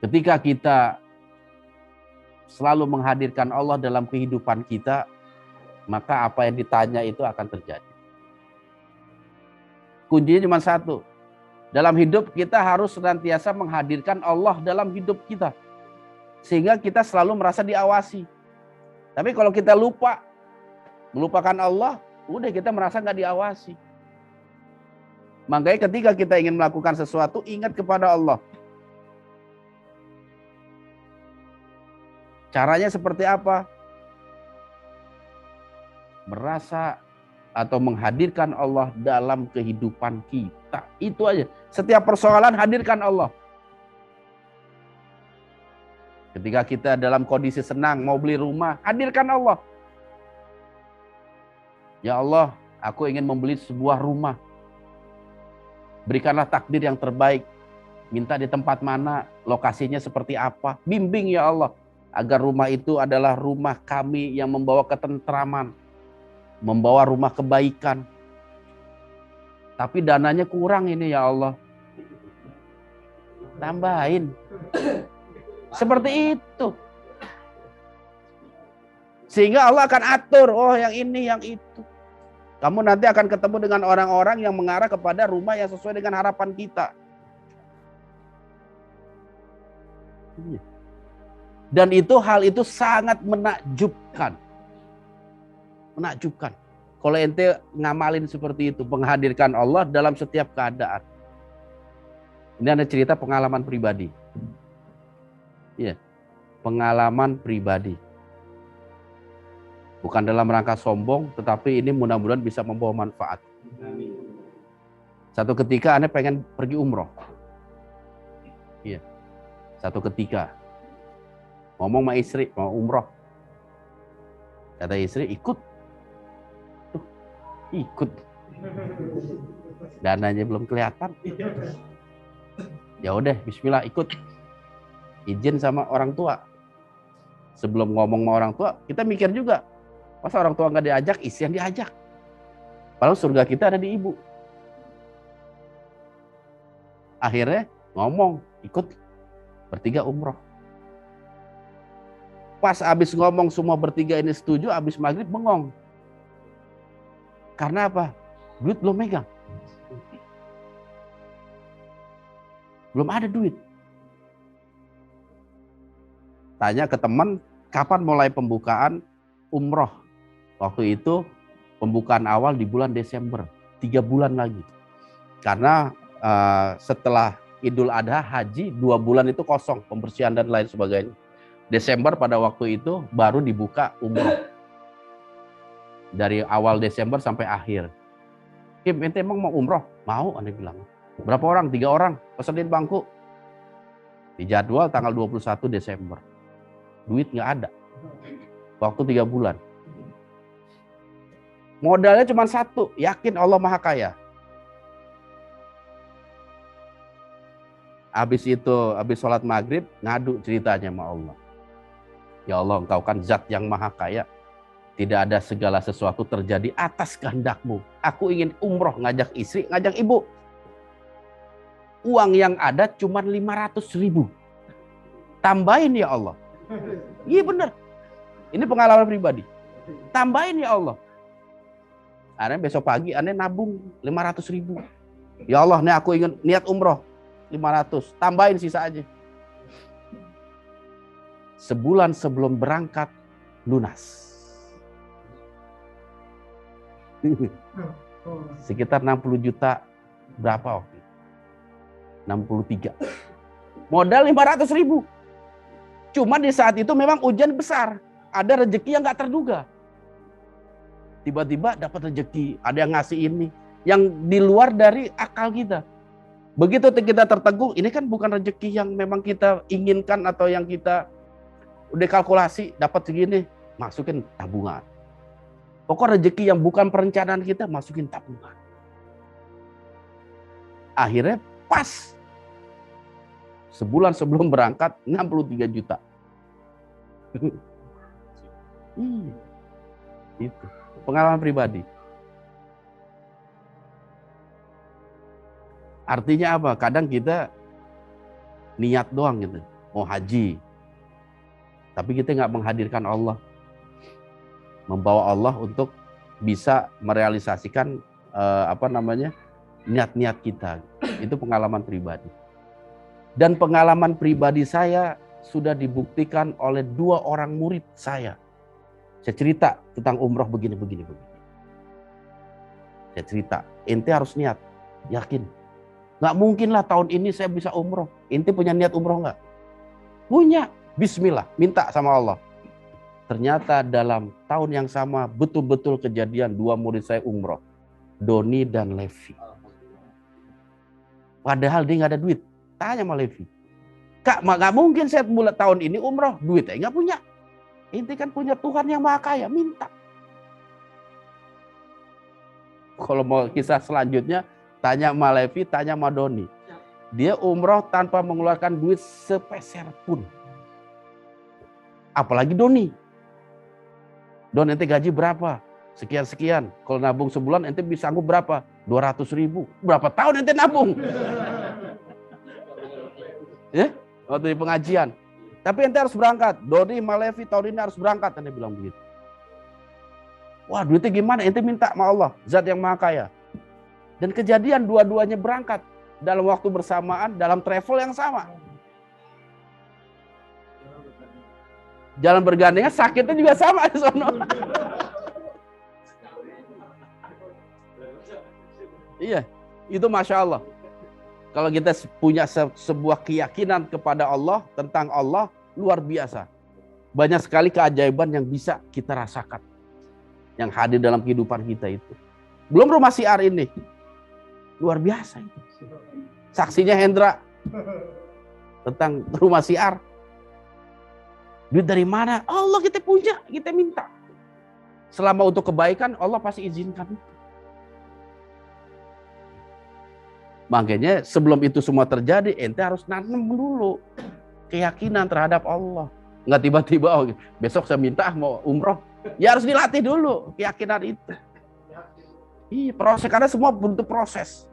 Ketika kita selalu menghadirkan Allah dalam kehidupan kita, maka apa yang ditanya itu akan terjadi. Kuncinya cuma satu. Dalam hidup kita harus senantiasa menghadirkan Allah dalam hidup kita. Sehingga kita selalu merasa diawasi. Tapi kalau kita melupakan Allah, udah kita merasa nggak diawasi. Makanya ketika kita ingin melakukan sesuatu, ingat kepada Allah. Caranya seperti apa? Merasa atau menghadirkan Allah dalam kehidupan kita. Itu aja. Setiap persoalan hadirkan Allah. Ketika kita dalam kondisi senang, mau beli rumah, hadirkan Allah. Ya Allah, aku ingin membeli sebuah rumah. Berikanlah takdir yang terbaik. Minta di tempat mana, lokasinya seperti apa. Bimbing ya Allah. Agar rumah itu adalah rumah kami yang membawa ketentraman. Membawa rumah kebaikan. Tapi dananya kurang ini ya Allah. Tambahin. Seperti itu. Sehingga Allah akan atur. Oh yang ini, yang itu. Kamu nanti akan ketemu dengan orang-orang yang mengarah kepada rumah yang sesuai dengan harapan kita. Dan hal itu sangat menakjubkan. Menakjubkan. Kalau ente ngamalin seperti itu, menghadirkan Allah dalam setiap keadaan. Ini ada cerita pengalaman pribadi. Iya, pengalaman pribadi. Bukan dalam rangka sombong, tetapi ini mudah-mudahan bisa membawa manfaat. Satu ketika ane pengen pergi umroh. Iya. Satu ketika ngomong sama istri mau umroh. Kata istri ikut. Ikut. Dananya belum kelihatan. Ya udah, bismillah ikut. Izin sama orang tua. Sebelum ngomong sama orang tua, kita mikir juga. Masa orang tua nggak diajak, istri yang diajak. Padahal surga kita ada di ibu. Akhirnya ngomong, ikut bertiga umroh. Pas abis ngomong semua bertiga ini setuju, abis maghrib bengong. Karena apa? Duit belum megang. Belum ada duit. Tanya ke teman, kapan mulai pembukaan umroh? Waktu itu pembukaan awal di bulan Desember, 3 bulan lagi. Karena setelah Idul Adha, haji 2 bulan itu kosong, pembersihan dan lain sebagainya. Desember pada waktu itu baru dibuka umroh. Dari awal Desember sampai akhir. Kim, ente emang mau umroh? Mau, ane bilang. Berapa orang? 3 orang, pesenin bangku. Dijadwal tanggal 21 Desember. Duit nggak ada. Waktu 3 bulan. Modalnya cuma 1, yakin Allah Maha Kaya. Habis sholat maghrib, ngadu ceritanya sama Allah. Ya Allah, engkau kan zat yang Maha Kaya. Tidak ada segala sesuatu terjadi atas kehendak-Mu. Aku ingin umroh, ngajak istri, ngajak ibu. Uang yang ada cuma 500.000. Tambahin ya Allah. Iya benar. Ini pengalaman pribadi. Tambahin ya Allah. Aneh besok pagi aneh nabung 500.000. Ya Allah, nih aku ingin niat umroh 500. Tambahin sisa aja. Sebulan sebelum berangkat lunas. Sekitar 60 juta berapa waktu itu? 63. Modal 500.000. Cuma di saat itu memang ujian besar. Ada rezeki yang gak terduga. Tiba-tiba dapat rezeki, ada yang ngasih ini. Yang di luar dari akal kita. Begitu kita terteguh, ini kan bukan rezeki yang memang kita inginkan atau yang kita udah kalkulasi, dapat segini, masukin tabungan. Pokok rezeki yang bukan perencanaan kita, masukin tabungan. Akhirnya pas. Sebulan sebelum berangkat, 63 juta. Itu pengalaman pribadi. Artinya apa? Kadang kita niat doang gitu. mau haji. Tapi kita nggak menghadirkan Allah. Membawa Allah untuk bisa merealisasikan niat-niat kita. Itu pengalaman pribadi. Dan pengalaman pribadi saya sudah dibuktikan oleh 2 orang murid saya. Saya cerita tentang umroh begini. Saya cerita, ente harus niat, yakin. Nggak mungkin lah tahun ini saya bisa umroh. Ente punya niat umroh nggak? Punya. Bismillah, minta sama Allah. Ternyata dalam tahun yang sama betul-betul kejadian 2 murid saya umroh. Doni dan Levi. Padahal dia nggak ada duit. Tanya sama Levi. Kak, nggak mungkin saya mulai tahun ini umroh. Duitnya nggak punya. Ente kan punya Tuhan yang Maha Kaya, minta. Kalau mau kisah selanjutnya, tanya sama Levi, tanya sama Doni. Dia umroh tanpa mengeluarkan duit sepeser pun. Apalagi Doni. Don, ente gaji berapa? Sekian-sekian. Kalau nabung sebulan ente bisa sanggup berapa? 200.000. Berapa tahun ente nabung? Ya, waktu di pengajian. Tapi ente harus berangkat. Doni, Malevi tahun ini harus berangkat. Ente bilang begitu. Wah, duitnya gimana? Ente minta sama Allah, Zat yang Maha Kaya. Dan kejadian dua-duanya berangkat dalam waktu bersamaan, dalam travel yang sama. Jalan bergandengan, sakitnya juga sama di sono. Iya, itu Masya Allah. Kalau kita punya sebuah keyakinan kepada Allah, tentang Allah, luar biasa. Banyak sekali keajaiban yang bisa kita rasakan. Yang hadir dalam kehidupan kita itu. Belum rumah siar ini. Luar biasa itu. Saksinya Hendra. Tentang rumah siar. Duit dari mana? Allah kita punya, kita minta. Selama untuk kebaikan, Allah pasti izinkan. Makanya sebelum itu semua terjadi, ente harus nanam dulu keyakinan terhadap Allah. Nggak tiba-tiba, oh, besok saya minta mau umroh. Ya harus dilatih dulu keyakinan itu. Iya, proses, karena semua butuh proses.